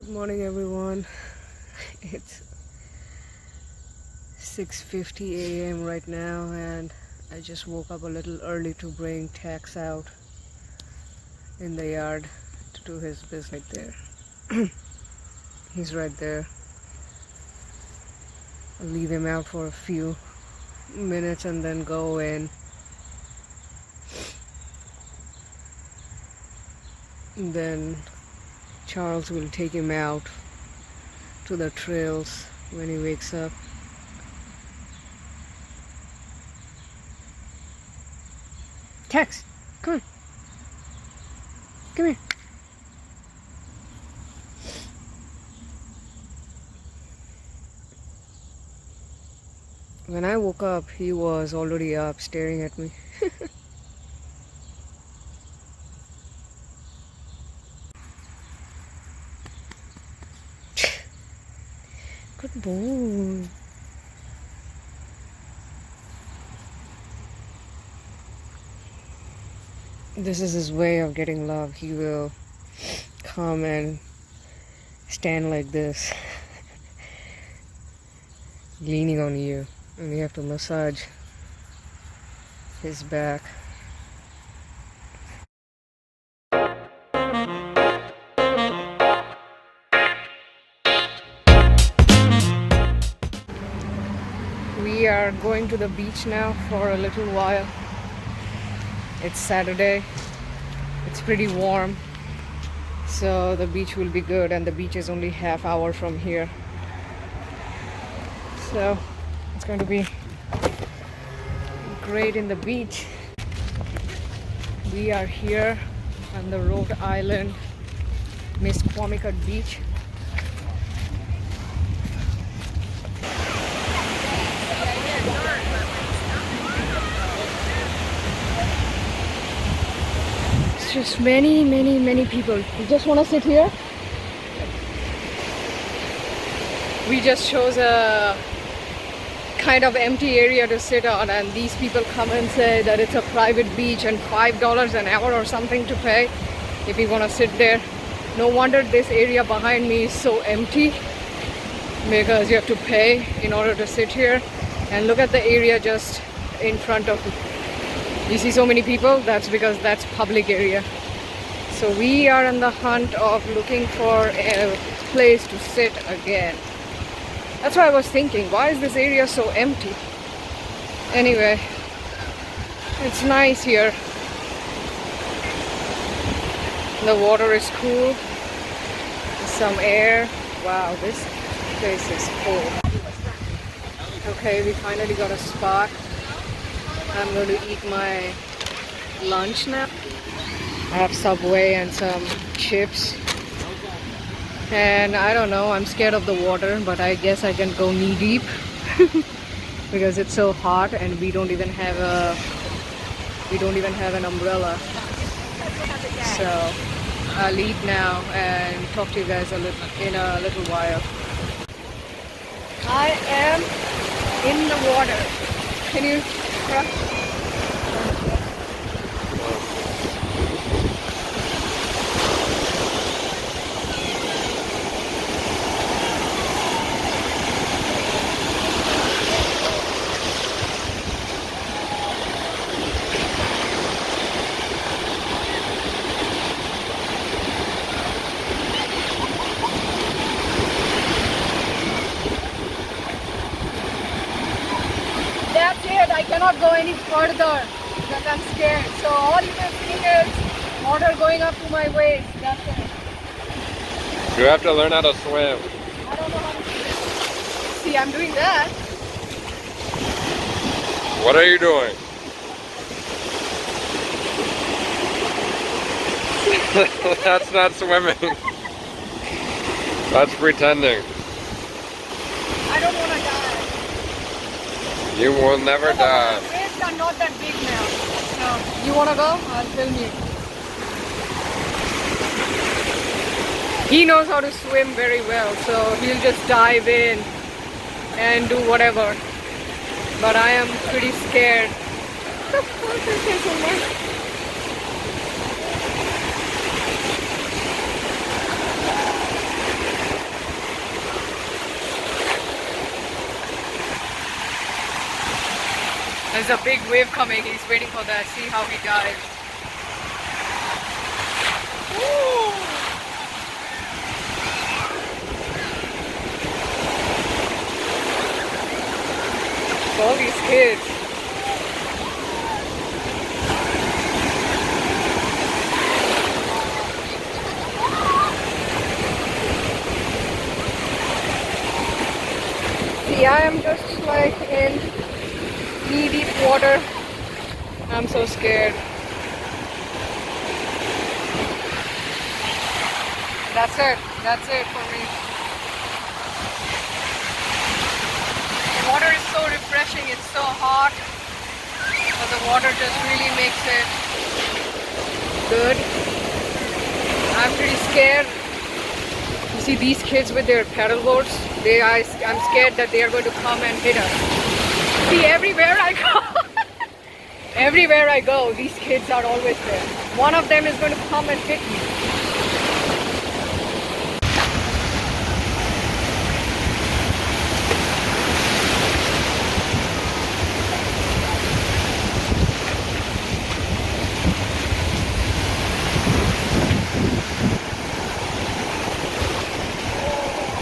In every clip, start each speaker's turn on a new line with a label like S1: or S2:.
S1: Good morning, everyone. It's 6:50 a.m. right now, and I just woke up a little early to bring Tex out in the yard to do his business right there. He's right there. I'll leave him out for a few minutes and then go in. And then Charles will take him out to the trails when he wakes up. Tex, come on. Come here. When I woke up, he was already up staring at me. Good boy. This is his way of getting love. He will come and stand like this, leaning on you, and you have to massage his back. We are going to the beach now for a little while. It's Saturday. It's pretty warm, so the beach will be good, and the beach is only half hour from here. So it's going to be great in the beach. We are here on the Rhode Island Misquamicut Beach. It's just many people. You just want to sit here? We just chose a kind of empty area to sit on, and these people come and say that it's a private beach and $5 an hour or something to pay if you want to sit there. No wonder this area behind me is so empty, because you have to pay in order to sit here. And look at the area just in front of you. You see so many people? That's because that's public area. So we are on the hunt of looking for a place to sit again. That's why I was thinking, why is this area so empty? Anyway, it's nice here. The water is cool. Some air. Wow, this place is cool. Okay, we finally got a spot. I'm going to eat my lunch now. I have Subway and some chips. And I don't know, I'm scared of the water, but I guess I can go knee deep because it's so hot, and we don't even have an umbrella. So I'll eat now and talk to you guys in a little while. I am in the water. Can you trust? That's it. I cannot go any further because I'm scared. So all you can see is water going up to my waist. That's it.
S2: You have to learn how to swim.
S1: I don't know how to swim. See, I'm doing that.
S2: What are you doing? That's not swimming. That's pretending.
S1: I don't want to die.
S2: You will never die.
S1: The waves are not that big now. So, you want to go? I'll film you. He knows how to swim very well, so he'll just dive in and do whatever. But I am pretty scared. What the fuck is this so much? There's a big wave coming. He's waiting for that. See how he dives. Woo! All these kids. See, I am just like in knee-deep water. I'm so scared. That's it. That's it for me. The water is so refreshing. It's so hot. But the water just really makes it good. I'm pretty scared. You see these kids with their paddle boards? I'm scared that they are going to come and hit us. See, everywhere I go, everywhere I go, these kids are always there. One of them is going to come and hit me.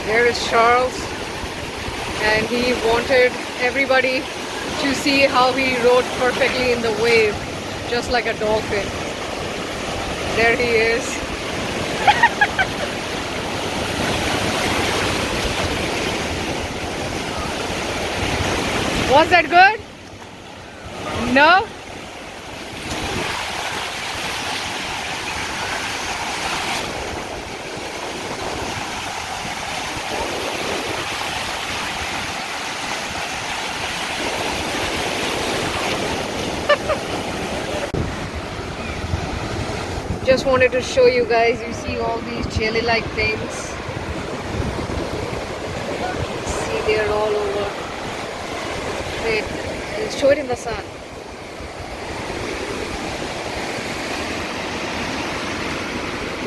S1: There is Charles, and he wanted everybody to see how he rode perfectly in the wave, just like a dolphin. There he is. Was that good? No? Just wanted to show you guys, you see all these jelly-like things. See, they're all over. Wait, let's show it in the sun.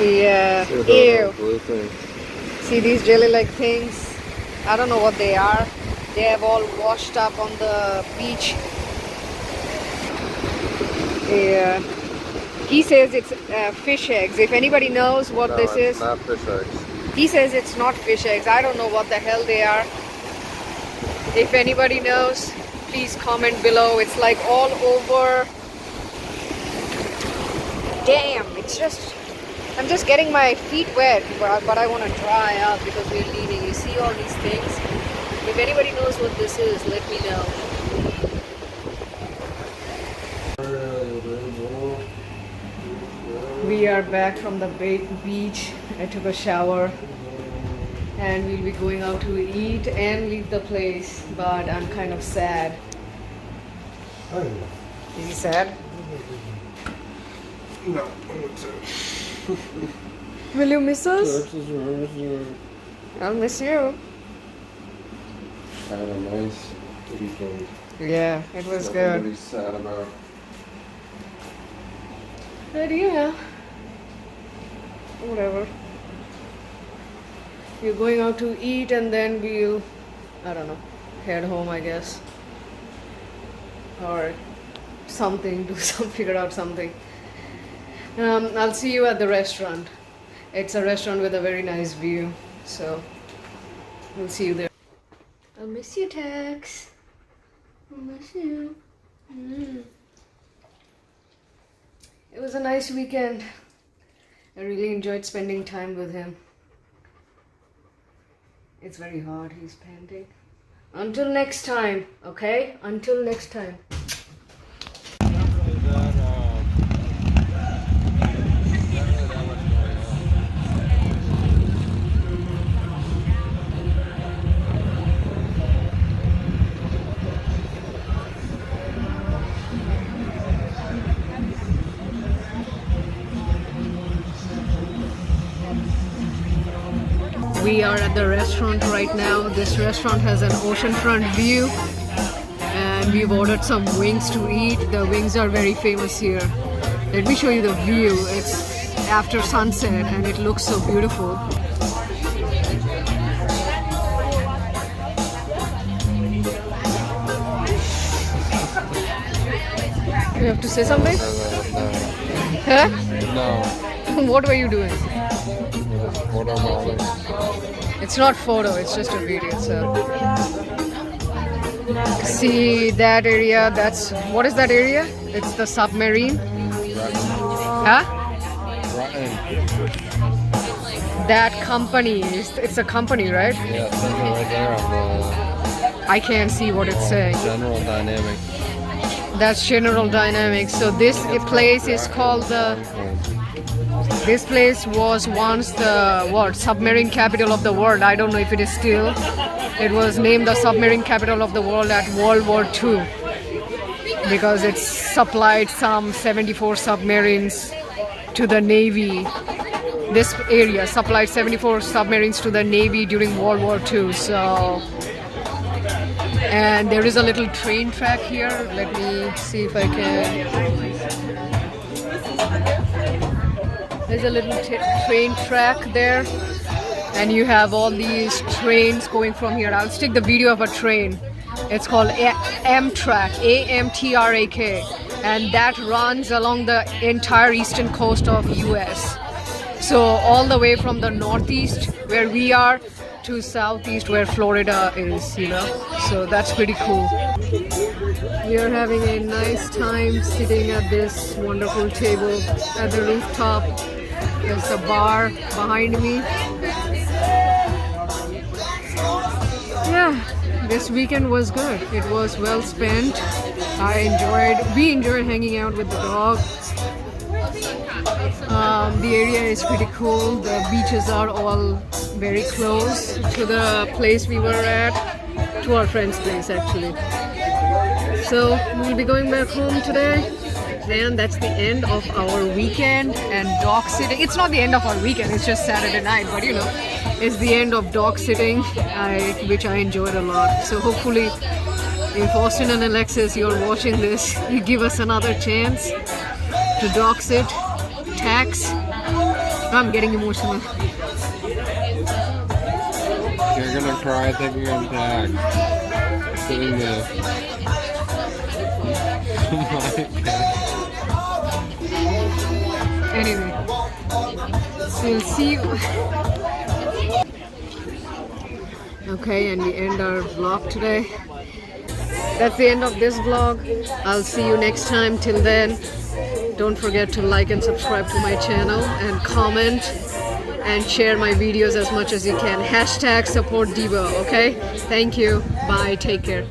S1: Yeah, ew.
S2: Blue thing.
S1: See these jelly-like things? I don't know what they are. They have all washed up on the beach. Yeah. He says it's fish eggs. If anybody knows what this is,
S2: not fish eggs.
S1: he says it's not fish eggs. I don't know what the hell they are. If anybody knows, please comment below. It's like all over. Damn, it's just, I'm just getting my feet wet, but I want to dry up because we're leaving. You see all these things? If anybody knows what this is, let me know. We are back from the beach. I took a shower and we'll be going out to eat and leave the place, but I'm kind of sad. Is he sad?
S2: No.
S1: Will you miss us? I'll miss you.
S2: Kind of nice weekend.
S1: Yeah, it was
S2: Nothing to
S1: good.
S2: be sad about.
S1: But yeah, whatever. We're going out to eat and then we'll, I don't know, head home, I guess. Or something, figure out something. I'll see you at the restaurant. It's a restaurant with a very nice view, so we'll see you there. I'll miss you, Tex. I'll miss you. It was a nice weekend. I really enjoyed spending time with him. It's very hot, he's panting. Until next time, okay? Until next time. We are at the restaurant right now. This restaurant has an oceanfront view and we've ordered some wings to eat. The wings are very famous here. Let me show you the view. It's after sunset and it looks so beautiful. You have to say something?
S2: No.
S1: Huh?
S2: No.
S1: What were you doing?
S2: Photo modeling.
S1: It's not photo, it's just a video. So see that area, that's what is that area? It's the submarine. Huh? That company is, it's a company, right?
S2: Yeah, it says it right there on
S1: I can't see what it's saying.
S2: the General Dynamics.
S1: That's General Dynamics. So this place is called the, this place was once the what, submarine capital of the world. I don't know if it is still. It was named the submarine capital of the world at World War II because it supplied some 74 submarines to the Navy. This area supplied 74 submarines to the Navy during World War II. So, and there is a little train track here. Let me see if I can. There's a little train track there, and you have all these trains going from here. I'll stick the video of a train. It's called Amtrak, A-M-T-R-A-K, and that runs along the entire eastern coast of US. So all the way from the northeast where we are to southeast where Florida is, you know. So that's pretty cool. We are having a nice time sitting at this wonderful table at the rooftop. There's a bar behind me. Yeah, this weekend was good. It was well spent. We enjoyed hanging out with the dog. The area is pretty cool. The beaches are all very close to the place we were at, to our friend's place actually. So we'll be going back home today. And that's the end of our weekend and dog sitting. It's not the end of our weekend, it's just Saturday night, but you know, it's the end of dog sitting, which I enjoyed a lot. So hopefully, if Austin and Alexis, you're watching this, you give us another chance to dog sit, tax. I'm getting emotional.
S2: You're gonna cry thinking I'm back. Sitting there.
S1: Anyway, so we'll see you. Okay, and we end our vlog today. That's the end of this vlog. I'll see you next time. Till then, don't forget to like and subscribe to my channel and comment and share my videos as much as you can. #support Diva, okay? Thank you. Bye. Take care.